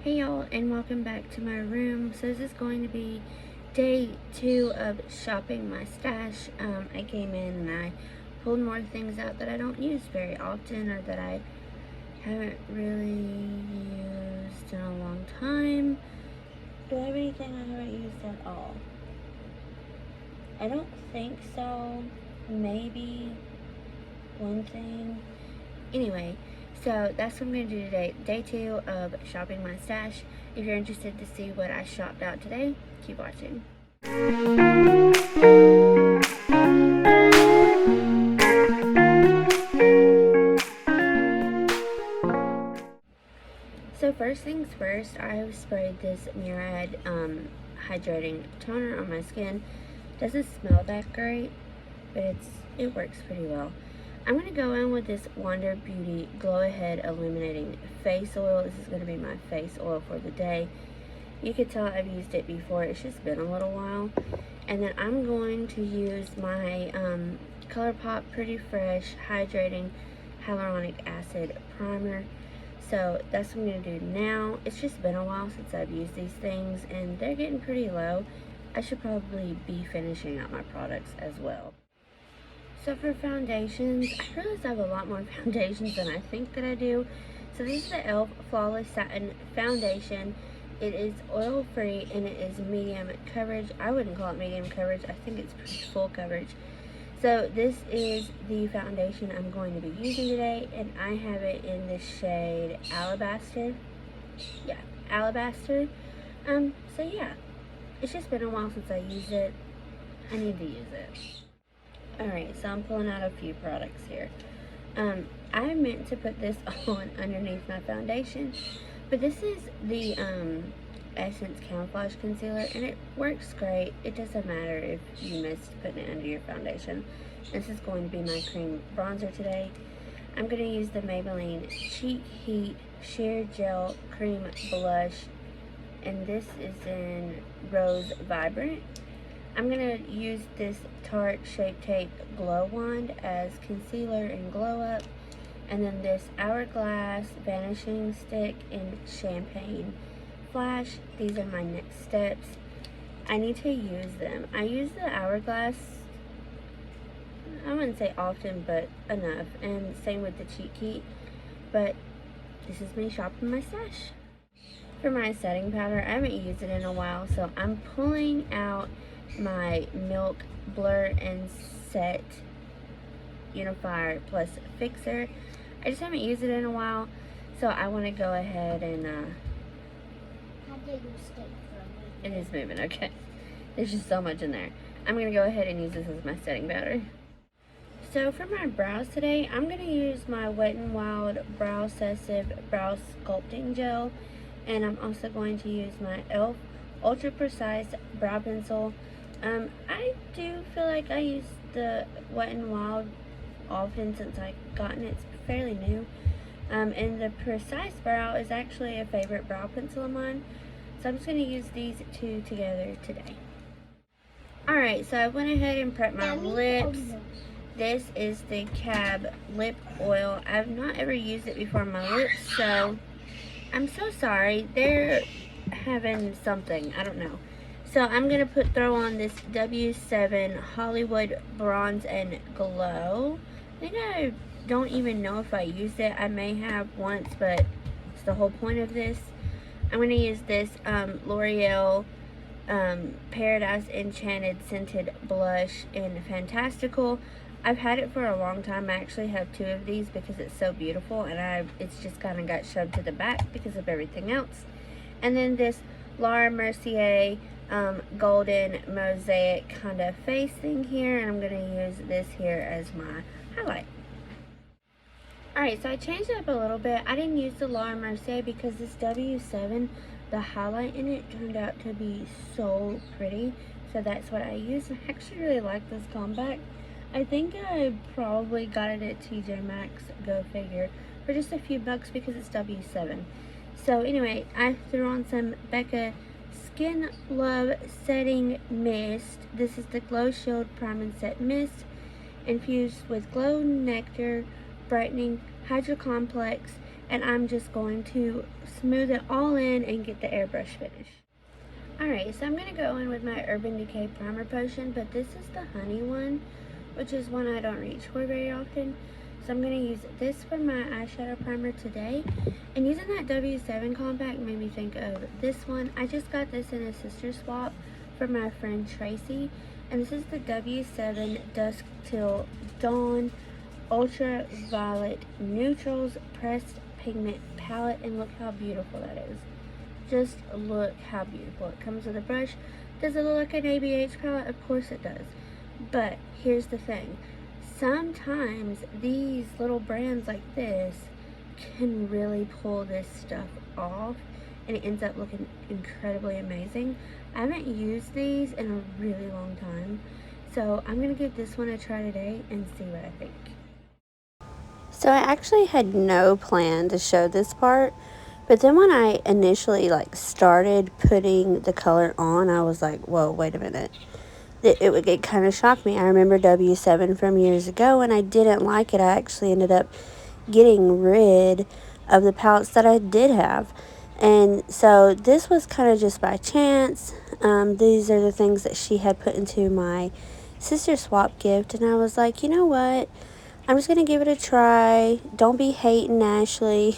Hey y'all, and welcome back to my room. So this is going to be day 2 of shopping my stash. I came in and I pulled more things out that I don't use very often or that I haven't really used in a long time. Do I have anything I haven't used at all? I don't think so. Maybe one thing. Anyway, so that's what I'm going to do today. Day 2 of shopping my stash. If you're interested to see what I shopped out today, keep watching. So first things first, I have sprayed this Murad hydrating toner on my skin. Doesn't smell that great, but it works pretty well. I'm going to go in with this Wonder Beauty Glow Ahead Illuminating Face Oil. This is going to be my face oil for the day. You can tell I've used it before. It's just been a little while. And then I'm going to use my ColourPop Pretty Fresh Hydrating Hyaluronic Acid Primer. So that's what I'm going to do now. It's just been a while since I've used these things, and they're getting pretty low. I should probably be finishing out my products as well. So for foundations, I realize I have a lot more foundations than I think that I do. So this is the e.l.f. Flawless Satin Foundation. It is oil-free and it is medium coverage. I wouldn't call it medium coverage. I think it's pretty full coverage. So this is the foundation I'm going to be using today, and I have it in the shade Alabaster. Yeah, Alabaster. So yeah, it's just been a while since I used it. I need to use it. Alright, so I'm pulling out a few products here. I meant to put this on underneath my foundation, but this is the Essence Camouflage Concealer, and it works great. It doesn't matter if you missed putting it under your foundation. This is going to be my cream bronzer today. I'm going to use the Maybelline Cheek Heat Sheer Gel Cream Blush, and this is in Rose Vibrant. I'm going to use this Tarte Shape Tape Glow Wand as concealer and glow up. And then this Hourglass Vanishing Stick in Champagne Flash. These are my next steps. I need to use them. I use the Hourglass, I wouldn't say often, but enough. And same with the Cheek Heat. But this is me shopping my stash. For my setting powder, I haven't used it in a while, so I'm pulling out my Milk Blur and Set Unifier Plus Fixer. I just haven't used it in a while, so I want to go ahead and it is moving. Okay, there's just so much in there. I'm gonna go ahead and use this as my setting powder. So for my brows today, I'm gonna use my Wet n Wild Brow Obsessive Brow Sculpting Gel, and I'm also going to use my e.l.f. Ultra Precise Brow Pencil. I do feel like I use the Wet n Wild often since I've gotten it. It's fairly new. And the Precise Brow is actually a favorite brow pencil of mine. So I'm just going to use these two together today. Alright, so I went ahead and prepped my lips. This is the Cab Lip Oil. I've not ever used it before on my lips, so I'm so sorry. They're having something. I don't know. So I'm going to throw on this W7 Hollywood Bronze and Glow. I think I don't even know if I used it. I may have once, but it's the whole point of this. I'm going to use this L'Oreal Paradise Enchanted Scented Blush in Fantastical. I've had it for a long time. I actually have 2 of these because it's so beautiful, and it's just kind of got shoved to the back because of everything else. And then this Laura Mercier golden mosaic kind of face thing here, and I'm going to use this here as my highlight. Alright, so I changed it up a little bit. I didn't use the Laura Mercier because this W7, the highlight in it turned out to be so pretty, so that's what I used. I actually really like this compact. I think I probably got it at TJ Maxx, go figure, for just a few bucks because it's W7. So anyway, I threw on some Becca Skin Love Setting Mist. This is the Glow Shield Prime and Set Mist, infused with Glow Nectar, Brightening Hydro Complex, and I'm just going to smooth it all in and get the airbrush finish. Alright, so I'm going to go in with my Urban Decay Primer Potion, but this is the honey one, which is one I don't reach for very often. So I'm going to use this for my eyeshadow primer today. And using that W7 compact made me think of this one. I just got this in a sister swap for my friend Tracy. And this is the W7 Dusk Till Dawn Ultraviolet Neutrals Pressed Pigment Palette. And look how beautiful that is. Just look how beautiful. It comes with a brush. Does it look like an ABH palette? Of course it does. But here's the thing. Sometimes these little brands like this can really pull this stuff off and it ends up looking incredibly amazing. I haven't used these in a really long time, so I'm going to give this one a try today and see what I think. So I actually had no plan to show this part, but then when I initially started putting the color on, I was like, whoa, wait a minute. It kind of shocked me. I remember W7 from years ago, and I didn't like it. I actually ended up getting rid of the palettes that I did have. And so this was kind of just by chance. These are the things that she had put into my sister swap gift, and I was like, you know what? I'm just going to give it a try. Don't be hating, Ashley.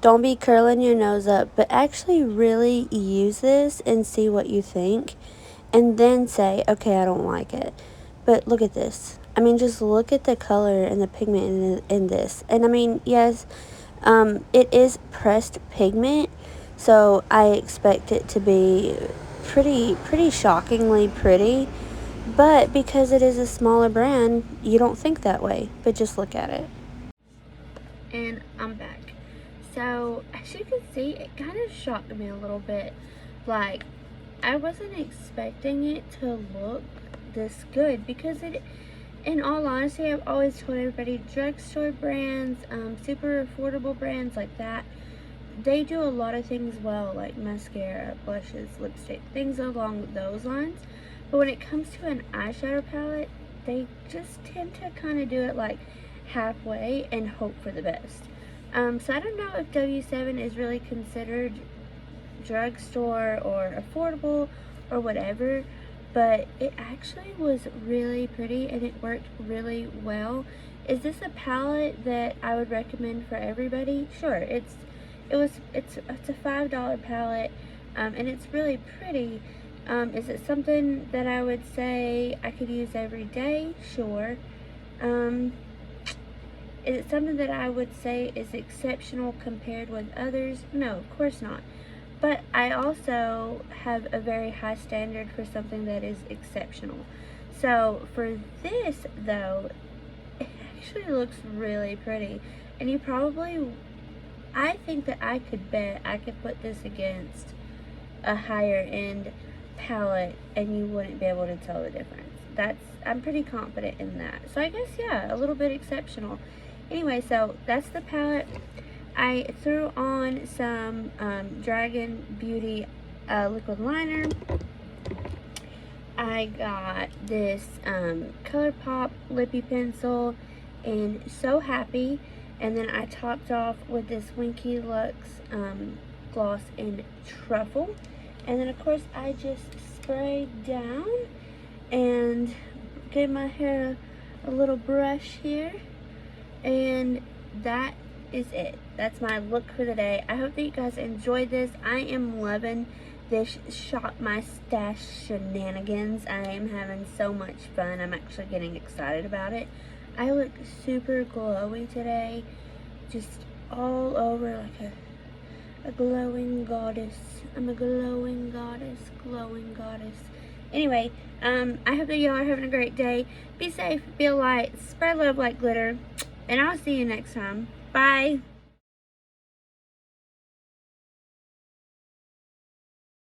Don't be curling your nose up, but actually really use this and see what you think. And then say, okay, I don't like it. But look at this. I mean, just look at the color and the pigment in this. And I mean, yes, it is pressed pigment. So I expect it to be pretty shockingly pretty. But because it is a smaller brand, you don't think that way. But just look at it. And I'm back. So, as you can see, it kind of shocked me a little bit. Like, I wasn't expecting it to look this good because in all honesty, I've always told everybody drugstore brands, super affordable brands like that, they do a lot of things well, like mascara, blushes, lipstick, things along those lines. But when it comes to an eyeshadow palette, they just tend to kind of do it like halfway and hope for the best. So I don't know if W7 is really considered drugstore or affordable or whatever, but it actually was really pretty and it worked really well. Is this a palette that I would recommend for everybody? Sure, it's a $5 palette, and it's really pretty. Is it something that I would say I could use every day? Sure. Is it something that I would say is exceptional compared with others? No, of course not. But I also have a very high standard for something that is exceptional. So for this, though, it actually looks really pretty. And I think that I could bet I could put this against a higher end palette and you wouldn't be able to tell the difference. I'm pretty confident in that. So I guess, yeah, a little bit exceptional. Anyway, so that's the palette. I threw on some Dragon Beauty liquid liner. I got this ColourPop Lippie pencil and So Happy. And then I topped off with this Winky Lux gloss in Truffle. And then, of course, I just sprayed down and gave my hair a little brush here. And that is it. That's my look for the day. I hope that you guys enjoyed this. I am loving this shop my stash shenanigans. I am having so much fun. I'm actually getting excited about it. I look super glowy today. Just all over like a glowing goddess. I'm a glowing goddess. Glowing goddess. Anyway, I hope that y'all are having a great day. Be safe, be a light, spread love like glitter, and I'll see you next time. Bye.